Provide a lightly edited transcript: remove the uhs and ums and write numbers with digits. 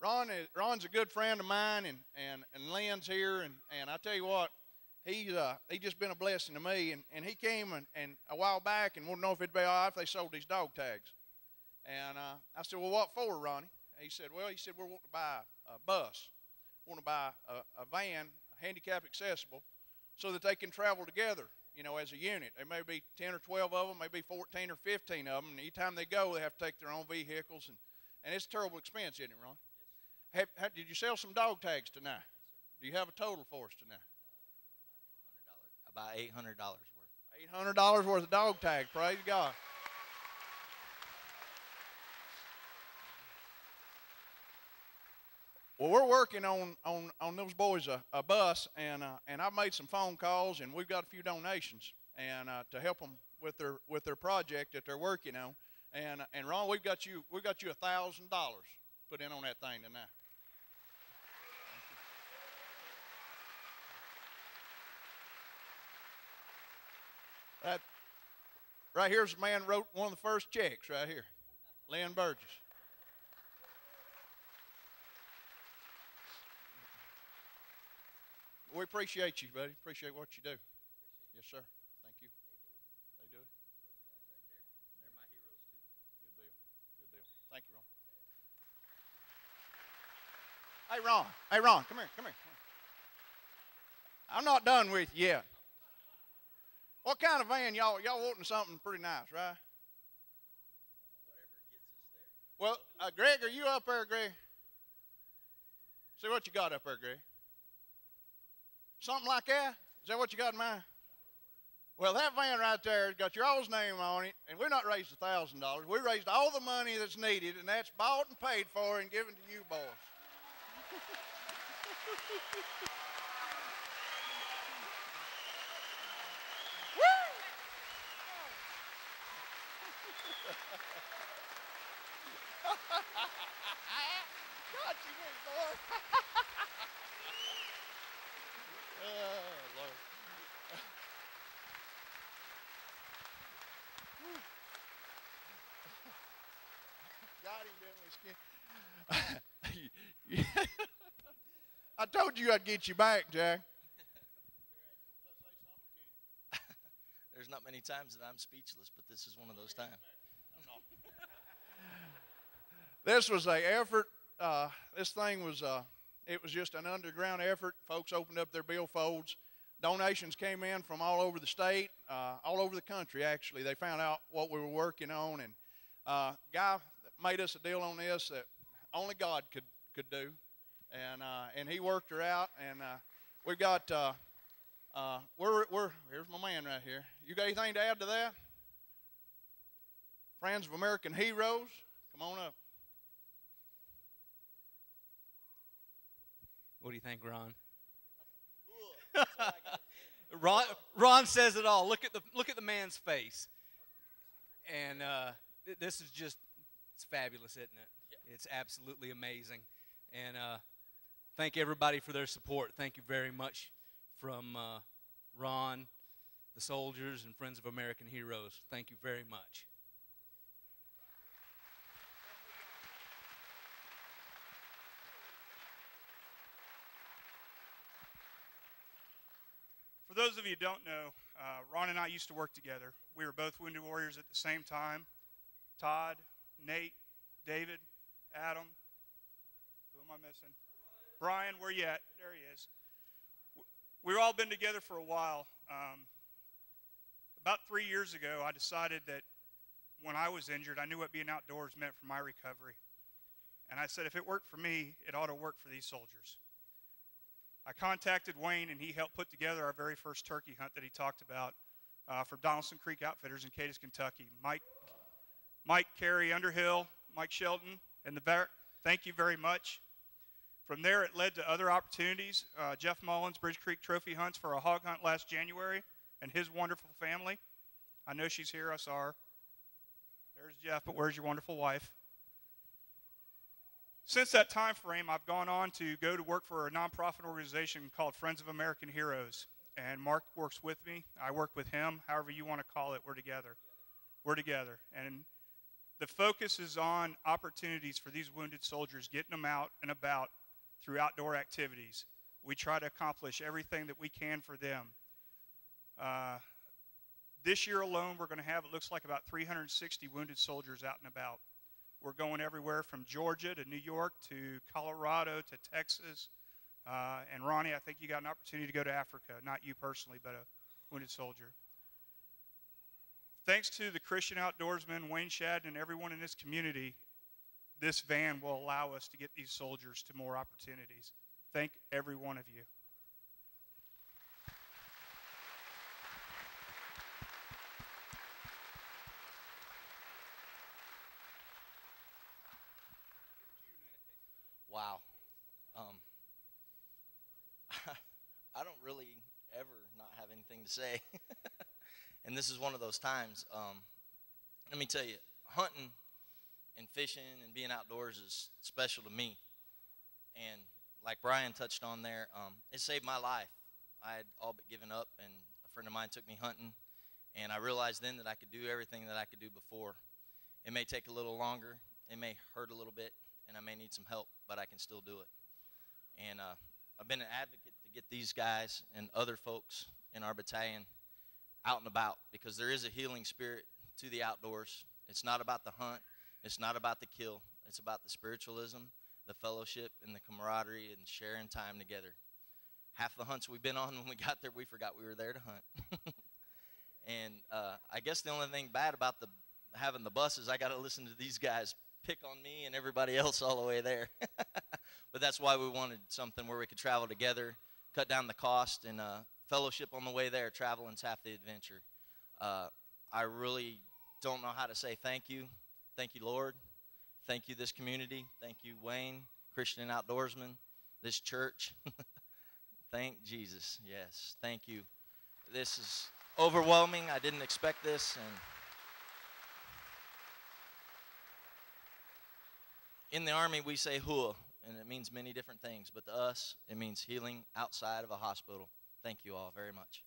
Ron's a good friend of mine, and Lynn's here, and I tell you what, he just been a blessing to me. And he came and a while back and wanted to know if it'd be all right if they sold these dog tags. And I said, well, what for, Ronnie? And he said, well, we're wanting to buy a bus, want to buy a van, handicap accessible, so that they can travel together, you know, as a unit. There may be 10 or 12 of them, maybe 14 or 15 of them, and each time they go, they have to take their own vehicles, and it's a terrible expense, isn't it, Ron? Did you sell some dog tags tonight? Do you have a total for us tonight? About $800 worth. $800 worth of dog tags, praise God. Well, we're working on those boys a bus, and I've made some phone calls, and we've got a few donations, and to help them with their project that they're working on. And Ron, we've got you $1,000 put in on that thing tonight. That right here's the man who wrote one of the first checks right here, Lynn Burgess. We appreciate you, buddy. Appreciate what you do. Yes, sir. Thank you. They do it. They're my heroes too. Good deal. Good deal. Thank you, Ron. Hey, Ron. Hey, Ron. Come here. Come here. I'm not done with you yet. What kind of van y'all wanting? Something pretty nice, right? Whatever gets us there. Well, Greg, are you up there, Greg? See what you got up there, Greg. Something like that? Is that what you got in mind? Well, that van right there has got your all's name on it, and we're not raised $1,000. We raised all the money that's needed, and that's bought and paid for and given to you boys. Got you, big boy. Oh, Lord. Got him, didn't we, Skin? I told you I'd get you back, Jack. There's not many times that I'm speechless, but this is one of those times. This was an effort. This thing was, it was just an underground effort. Folks opened up their billfolds. Donations came in from all over the state, all over the country, actually. They found out what we were working on, and guy that made us a deal on this that only God could do, and he worked her out, and we've got, here's my man right here. You got anything to add to that? Friends of American Heroes, come on up. What do you think, Ron? Ron says it all. Look at the man's face, and this is it's fabulous, isn't it? Yeah. It's absolutely amazing, and thank everybody for their support. Thank you very much from Ron, the soldiers, and Friends of American Heroes. Thank you very much. For those of you who don't know, Ron and I used to work together. We were both Wounded Warriors at the same time. Todd, Nate, David, Adam. Who am I missing? Brian, where you at? There he is. We've all been together for a while. About 3 years ago, I decided that when I was injured, I knew what being outdoors meant for my recovery. And I said, if it worked for me, it ought to work for these soldiers. I contacted Wayne, and he helped put together our very first turkey hunt that he talked about for Donaldson Creek Outfitters in Cadiz, Kentucky. Mike Carey Underhill, Mike Shelton, and the back, thank you very much. From there, it led to other opportunities. Jeff Mullins, Bridge Creek Trophy Hunts for a hog hunt last January, and his wonderful family. I know she's here. I saw her. There's Jeff, but where's your wonderful wife? Since that time frame, I've gone on to go to work for a nonprofit organization called Friends of American Heroes. And Mark works with me. I work with him. However you want to call it, we're together. We're together. And The focus is on opportunities for these wounded soldiers, getting them out and about through outdoor activities. We try to accomplish everything that we can for them. This year alone, we're going to have, it looks like, about 360 wounded soldiers out and about. We're going everywhere from Georgia to New York to Colorado to Texas. And Ronnie, I think you got an opportunity to go to Africa. Not you personally, but a wounded soldier. Thanks to the Christian outdoorsman, Wayne Shadden, and everyone in this community, this van will allow us to get these soldiers to more opportunities. Thank every one of you. Wow. I don't really ever not have anything to say. And this is one of those times. Let me tell you, hunting and fishing and being outdoors is special to me. And like Brian touched on there, it saved my life. I had all but given up, and a friend of mine took me hunting, and I realized then that I could do everything that I could do before. It may take a little longer, it may hurt a little bit, and I may need some help, but I can still do it. And I've been an advocate to get these guys and other folks in our battalion out and about, because there is a healing spirit to the outdoors. It's not about the hunt. It's not about the kill. It's about the spiritualism, the fellowship, and the camaraderie and sharing time together. Half the hunts we've been on, when we got there, we forgot we were there to hunt. And I guess the only thing bad about having the bus is I got to listen to these guys pick on me and everybody else all the way there. But that's why we wanted something where we could travel together, cut down the cost, and fellowship on the way there. Traveling's half the adventure. I really don't know how to say thank you. Thank you, Lord. Thank you, this community. Thank you, Wayne, Christian Outdoorsman, this church. Thank Jesus. Yes, thank you. This is overwhelming. I didn't expect this. And in the Army, we say hua, and it means many different things. But to us, it means healing outside of a hospital. Thank you all very much.